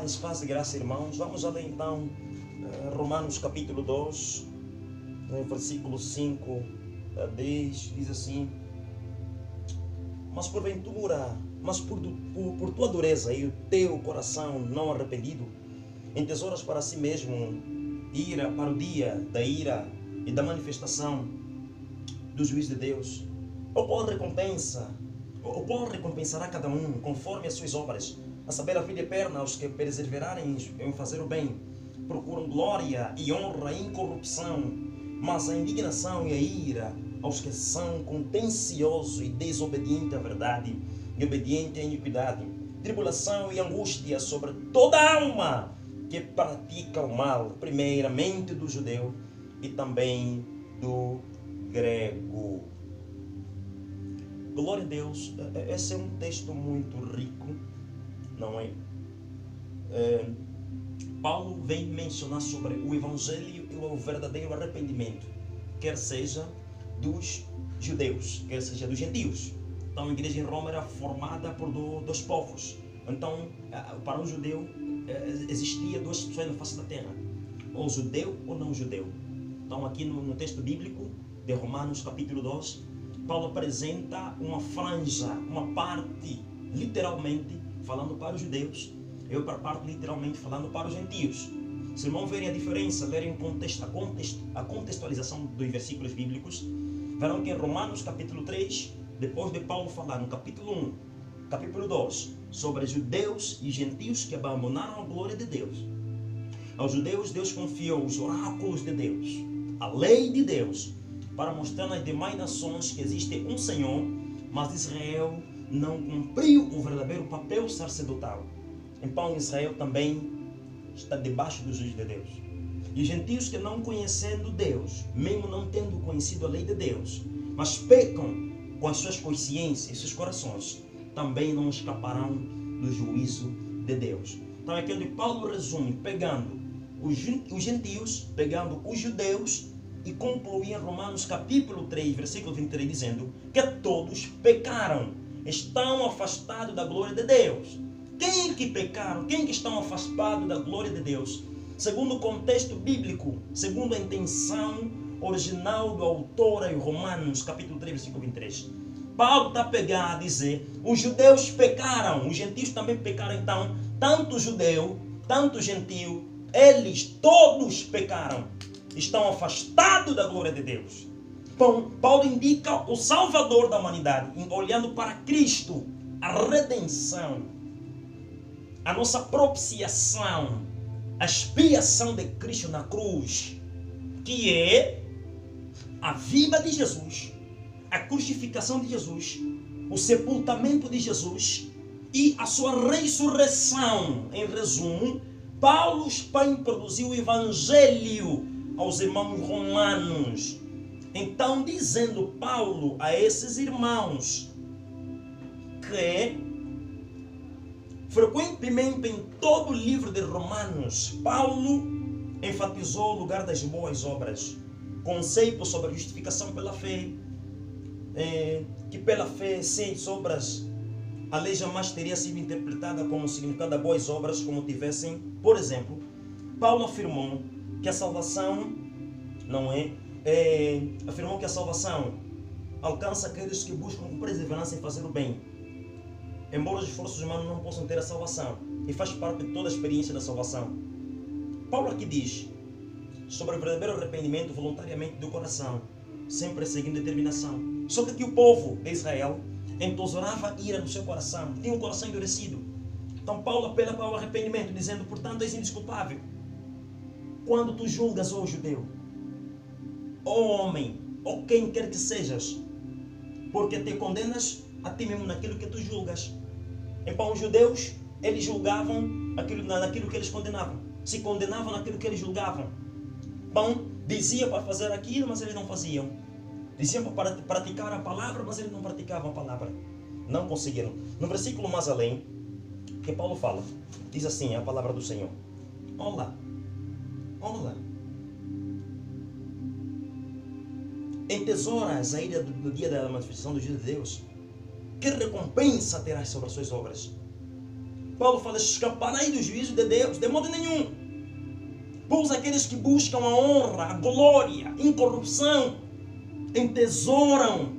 Paz e graça, irmãos. Vamos ler então Romanos capítulo 2, versículo 5 a 10, diz assim: Mas porventura, por tua dureza e o teu coração não arrependido, entesouras para si mesmo ira para o dia da ira e da manifestação do juízo de Deus, o qual recompensará cada um conforme as suas obras, a saber, a vida eterna aos que perseverarem em fazer o bem, procuram glória e honra e incorrupção, mas a indignação e a ira aos que são contenciosos e desobedientes à verdade e obedientes à iniquidade, tribulação e angústia sobre toda a alma que pratica o mal, primeiramente do judeu e também do grego. Glória a Deus. Esse é um texto muito rico, não é? Paulo vem mencionar sobre o Evangelho e o verdadeiro arrependimento, quer seja dos judeus, quer seja dos gentios. Então a igreja em Roma era formada por dois povos. Então, para um judeu, existia duas pessoas na face da terra: ou judeu ou não judeu. Então aqui no texto bíblico de Romanos capítulo 2, Paulo apresenta uma franja, uma parte literalmente falando para os judeus e outra parte literalmente falando para os gentios. Se irmãos verem a diferença, lerem a contextualização dos versículos bíblicos, verão que em Romanos capítulo 3, depois de Paulo falar no capítulo 1, capítulo 2, sobre judeus e gentios que abandonaram a glória de Deus. Aos judeus, Deus confiou os oráculos de Deus, a lei de Deus, para mostrar nas demais nações que existe um Senhor, mas Israel não cumpriu o verdadeiro papel sacerdotal. Então Israel também está debaixo do juízo de Deus. E os gentios que não conhecendo Deus, mesmo não tendo conhecido a lei de Deus, mas pecam com as suas consciências e seus corações, também não escaparão do juízo de Deus. Então é aqui onde Paulo resume, pegando os gentios, pegando os judeus, e conclui em Romanos capítulo 3, versículo 23, dizendo que todos pecaram, estão afastados da glória de Deus. Quem que pecaram? Quem que estão afastados da glória de Deus? Segundo o contexto bíblico, segundo a intenção original do autor em Romanos capítulo 3, versículo 23. Paulo está pegando a dizer: os judeus pecaram, os gentios também pecaram. Então, tanto judeu, tanto gentio, eles todos pecaram, estão afastados da glória de Deus. Bom, Paulo indica o Salvador da humanidade, olhando para Cristo, a redenção, a nossa propiciação, a expiação de Cristo na cruz, que é a vida de Jesus, a crucificação de Jesus, o sepultamento de Jesus e a sua ressurreição. Em resumo, Paulo para introduzir o Evangelho aos irmãos romanos. Então, dizendo Paulo a esses irmãos que frequentemente em todo o livro de Romanos, Paulo enfatizou o lugar das boas obras, conceito sobre a justificação pela fé, que pela fé sem obras a lei jamais teria sido interpretada como significado de boas obras, como tivessem, por exemplo, Paulo afirmou que a salvação afirmou que a salvação alcança aqueles que buscam com perseverança em fazer o bem, embora os esforços humanos não possam ter a salvação, e faz parte de toda a experiência da salvação. Paulo aqui diz sobre o verdadeiro arrependimento voluntariamente do coração, sempre seguindo determinação. Só que aqui o povo de Israel entosurava ira no seu coração, tinha um coração endurecido. Então Paulo apela para o arrependimento, dizendo: portanto, és indesculpável quando tu julgas, ó judeu, ó homem, ou quem quer que sejas, porque te condenas a ti mesmo naquilo que tu julgas. Então os judeus, eles julgavam naquilo que eles condenavam, se condenavam naquilo que eles julgavam. Então diziam para fazer aquilo, mas eles não faziam. Diziam para praticar a palavra, mas eles não praticavam a palavra. Não conseguiram. No versículo mais além, que Paulo fala, diz assim a palavra do Senhor: olá, entesouras a ira do dia da manifestação do juízo de Deus, que recompensa terás sobre as suas obras? Paulo fala, escaparei do juízo de Deus, de modo nenhum. Pois aqueles que buscam a honra, a glória, a incorrupção, entesouram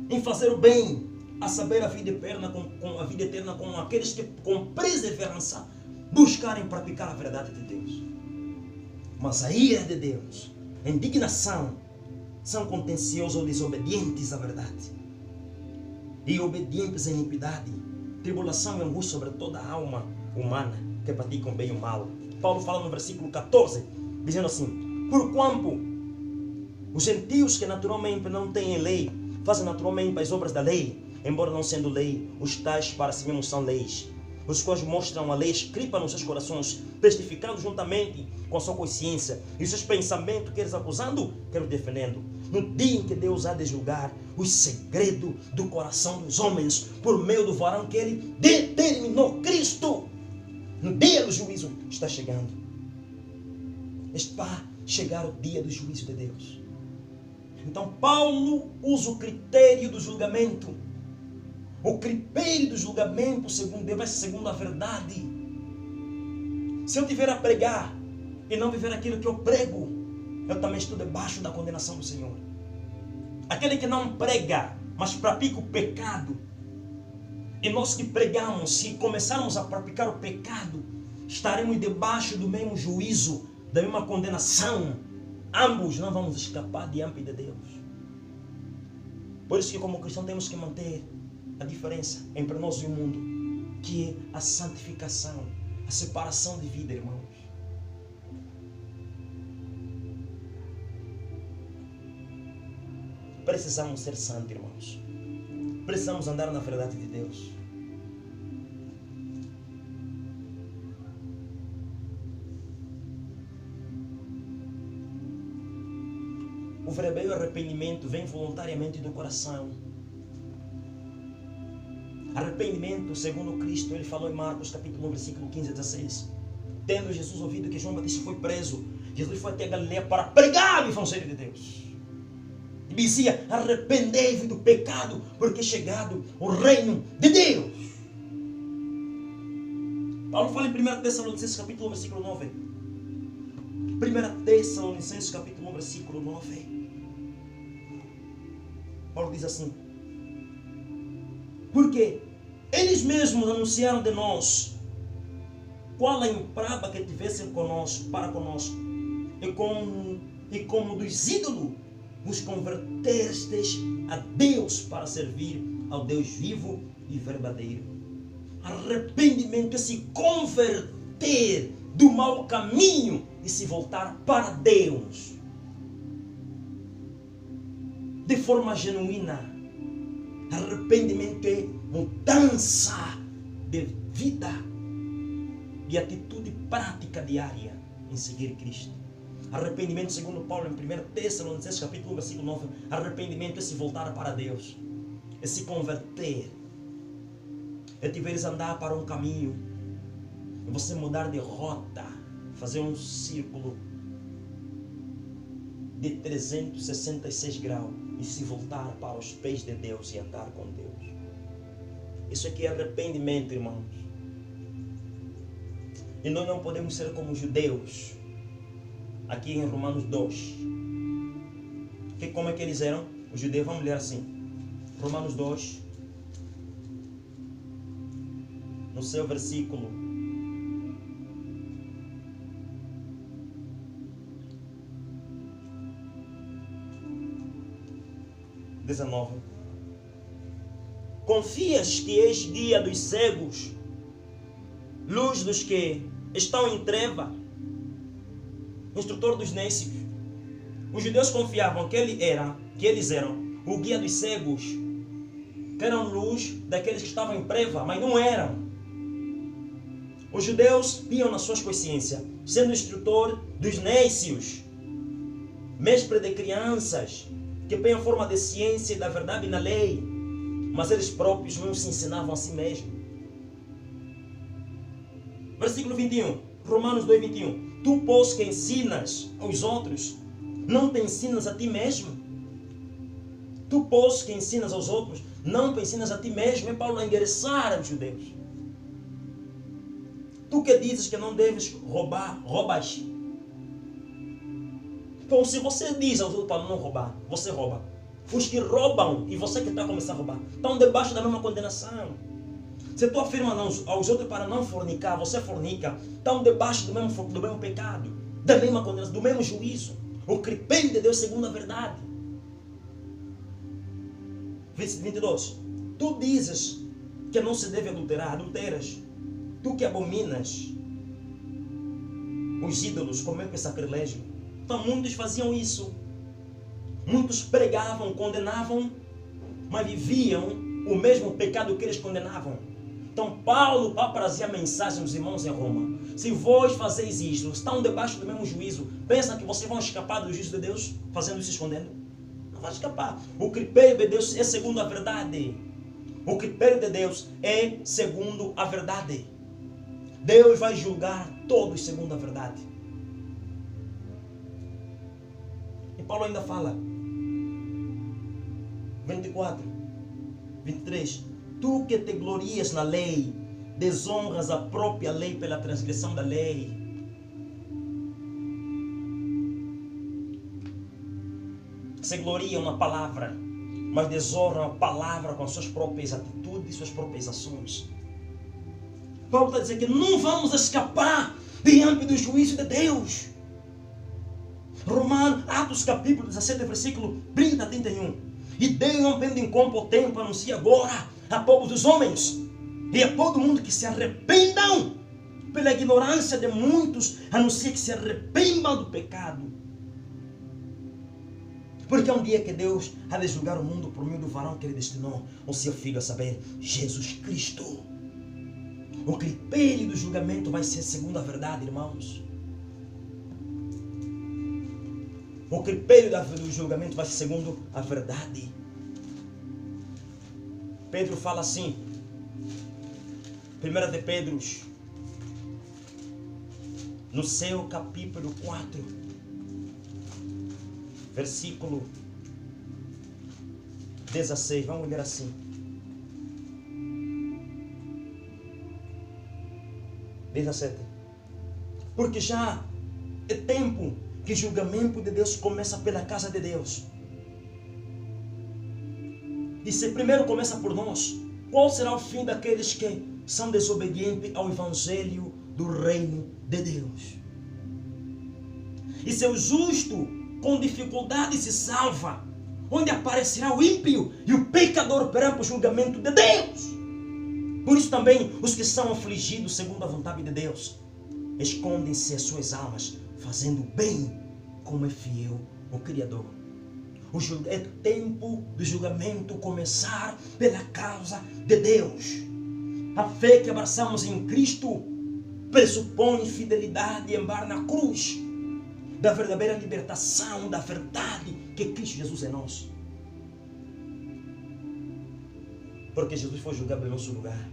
em fazer o bem, a saber a vida eterna com aqueles que com perseverança buscarem praticar a verdade de Deus. Mas a ira de Deus, a indignação, são contenciosos ou desobedientes à verdade, e obedientes à iniquidade, tribulação e angústia sobre toda a alma humana que praticam bem e o mal. Paulo fala no versículo 14, dizendo assim, porquanto os gentios que naturalmente não têm lei, fazem naturalmente as obras da lei, embora não sendo lei, os tais para si mesmos são leis, os quais mostram a lei escrita nos seus corações, testificando juntamente com a sua consciência, e os seus pensamentos, queres acusando, queres defendendo. No dia em que Deus há de julgar os segredos do coração dos homens, por meio do varão que ele determinou, Cristo, no dia do juízo está chegando. Está chegar o dia do juízo de Deus. Então Paulo usa o critério do julgamento. O critério do julgamento, segundo Deus, vai ser segundo a verdade. Se eu tiver a pregar e não viver aquilo que eu prego, eu também estou debaixo da condenação do Senhor. Aquele que não prega, mas pratica o pecado, e nós que pregamos, se começarmos a praticar o pecado, estaremos debaixo do mesmo juízo, da mesma condenação. Ambos não vamos escapar diante de Deus. Por isso que como cristão temos que manter a diferença entre nós e o mundo, que é a santificação, a separação de vida, irmãos. Precisamos ser santos, irmãos. Precisamos andar na verdade de Deus. O verdadeiro arrependimento vem voluntariamente do coração. Arrependimento, segundo Cristo, ele falou em Marcos capítulo 1, versículo 15 a 16. Tendo Jesus ouvido que João Batista foi preso, Jesus foi até Galileia para pregar o evangelho de Deus. E dizia, arrependei-vos do pecado, porque é chegado o reino de Deus. Paulo fala em 1 Tessalonicenses capítulo 1, versículo 9. 1 Tessalonicenses capítulo 1, versículo 9. Paulo diz assim, porque eles mesmos anunciaram de nós qual a empraba que tivessem conosco, para conosco, e como dos ídolos vos convertestes a Deus para servir ao Deus vivo e verdadeiro. Arrependimento é se converter do mau caminho e se voltar para Deus de forma genuína. Arrependimento é mudança de vida, de atitude prática diária em seguir Cristo. Arrependimento, segundo Paulo, em 1 Tessalonicenses capítulo 1, versículo 9, arrependimento é se voltar para Deus, é se converter, é te veres andar para um caminho, é você mudar de rota, fazer um círculo de 366 graus e se voltar para os pés de Deus e andar com Deus. Isso aqui é arrependimento, irmãos. E nós não podemos ser como os judeus. Aqui em Romanos 2. Como é que eles eram? Os judeus, vamos ler assim. Romanos 2. No seu versículo 19. Confias que és guia dos cegos, luz dos que estão em treva, instrutor dos nécios. Os judeus confiavam que eles eram o guia dos cegos, que eram luz daqueles que estavam em treva, mas não eram. Os judeus tinham na sua consciência, sendo instrutor dos nécios, mestre de crianças, que têm a forma de ciência e da verdade na lei, mas eles próprios não se ensinavam a si mesmos. Versículo 21, Romanos 2, 21. Tu, pois, que ensinas aos outros, não te ensinas a ti mesmo? Tu, pois, que ensinas aos outros, não te ensinas a ti mesmo. É Paulo a endereçar aos judeus. Tu que dizes que não deves roubar, roubas. Então, se você diz aos outros para não roubar, você rouba. Os que roubam e você que está começando a roubar, estão debaixo da mesma condenação. Se tu afirma aos outros para não fornicar, você fornica, estão debaixo do mesmo pecado, da mesma condenação, do mesmo juízo. O critério de Deus segundo a verdade. 22. Tu dizes que não se deve adulterar, adulteras. Tu que abominas os ídolos, como é que é sacrilégio? Então muitos faziam isso. Muitos pregavam, condenavam, mas viviam o mesmo pecado que eles condenavam. Então Paulo aprazia a mensagem dos irmãos em Roma. Se vós fazeis isto, estão debaixo do mesmo juízo, pensam que vocês vão escapar do juízo de Deus fazendo isso, escondendo? Não vai escapar. O critério de Deus é segundo a verdade. O critério de Deus é segundo a verdade. Deus vai julgar todos segundo a verdade. E Paulo ainda fala, 24, 23. Tu que te glorias na lei, desonras a própria lei pela transgressão da lei. Se gloriam na palavra, mas desonram a palavra com as suas próprias atitudes e suas próprias ações. Paulo está dizendo que não vamos escapar diante do juízo de Deus. Atos capítulo 17, versículo 30 a 31. E Deus não tendo em conta o tempo, anuncia agora a povos dos homens e a todo mundo que se arrependam. Pela ignorância de muitos, anuncia que se arrependam do pecado. Porque é um dia que Deus há de julgar o mundo por meio do varão que ele destinou, o seu filho, a saber, Jesus Cristo. O critério do julgamento vai ser segundo a verdade, irmãos. O critério do julgamento vai ser segundo a verdade. Pedro fala assim, 1 de Pedro, no seu capítulo 4, versículo 16, vamos ler assim. 17. Porque já é tempo que o julgamento de Deus começa pela casa de Deus. E se primeiro começa por nós, qual será o fim daqueles que são desobedientes ao evangelho do reino de Deus? E se o justo com dificuldade se salva, onde aparecerá o ímpio e o pecador perante o julgamento de Deus? Por isso também os que são afligidos segundo a vontade de Deus escondem-se as suas almas, fazendo bem, como é fiel o Criador. É tempo do julgamento começar pela causa de Deus. A fé que abraçamos em Cristo pressupõe fidelidade em embar na cruz da verdadeira libertação, da verdade que Cristo Jesus é nosso. Porque Jesus foi julgado em nosso lugar.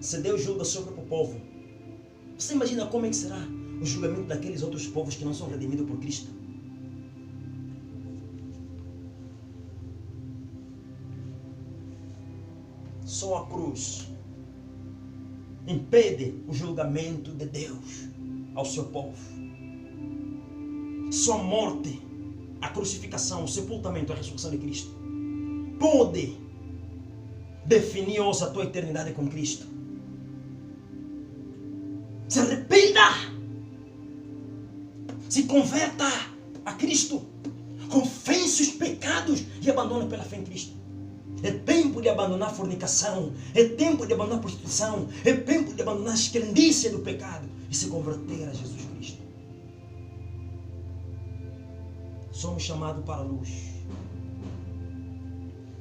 Se Deus julga o seu próprio povo, você imagina como é que será o julgamento daqueles outros povos que não são redimidos por Cristo? Só a cruz impede o julgamento de Deus ao seu povo. Só a morte, a crucificação, o sepultamento, a ressurreição de Cristo pode definir hoje a tua eternidade com Cristo. Se arrependa, se converta a Cristo, confesse os pecados e abandone pela fé em Cristo. É tempo de abandonar a fornicação, é tempo de abandonar a prostituição, é tempo de abandonar a escrendice do pecado e se converter a Jesus Cristo. Somos chamados para a luz,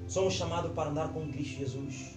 somos chamados para andar com Cristo Jesus.